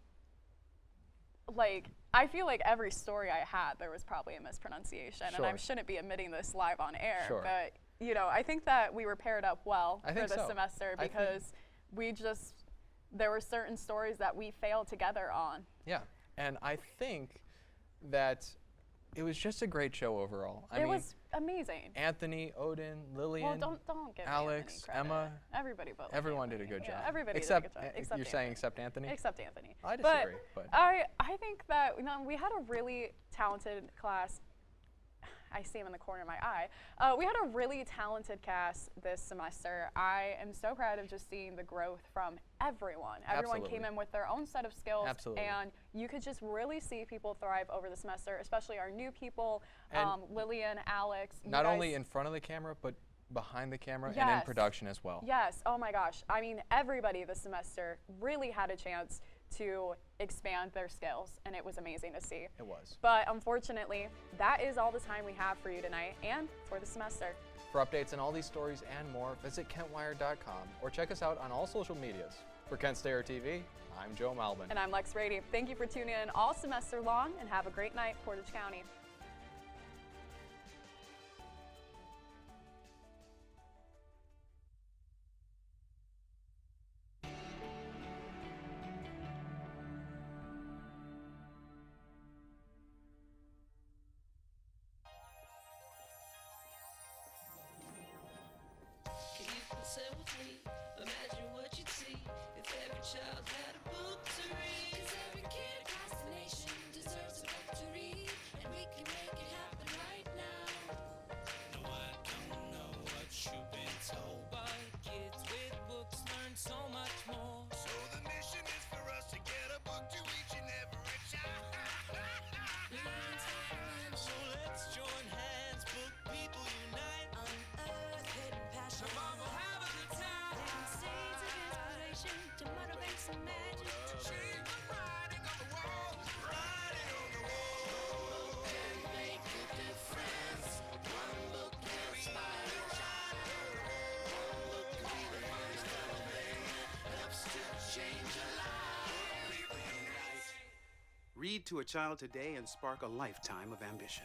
Like, I feel like every story I had, there was probably a mispronunciation, and I shouldn't be admitting this live on air. Sure. But, I think that we were paired up well for this so. semester because there were certain stories that we failed together on. Yeah, and I think that it was just a great show overall. I mean, was amazing. Anthony, Odin, Lillian, don't give Alex, Anthony Emma. Everybody but everyone did a good job. Everybody except, did a good job. Except you're Anthony. saying except Anthony? Except Anthony. I disagree. But I think that we had a really talented class. I see him in the corner of my eye. We had a really talented cast this semester. I am so proud of just seeing the growth from everyone. Everyone came in with their own set of skills. Absolutely. And you could just really see people thrive over the semester, especially our new people, Lillian, Alex. Not only in front of the camera, but behind the camera and in production as well. Yes. Oh my gosh. I mean, everybody this semester really had a chance to expand their skills, and it was amazing to see. It was. But unfortunately, that is all the time we have for you tonight and for the semester. For updates on all these stories and more, visit KentWire.com or check us out on all social medias. For Kent Stater TV, I'm Joe Malvin. And I'm Lex Rady. Thank you for tuning in all semester long, and have a great night, Portage County. Imagine what you'd see if every child had a book to read. 'Cause every kid across the nation deserves a book to read, and we can make it happen right now. No, I don't know what you've been told, but kids with books learn so much more. So the mission is for us to get a book to each and every child. So let's join hands, book people unite, unearth hidden passion. Tomorrow have a good time. Seeds of inspiration to motivate some magic. To change the writing on the wall. Writing on the wall. One book can make a difference. One book can inspire a child. One book can be the first thing that helps to change a life. Read to a child today and spark a lifetime of ambition.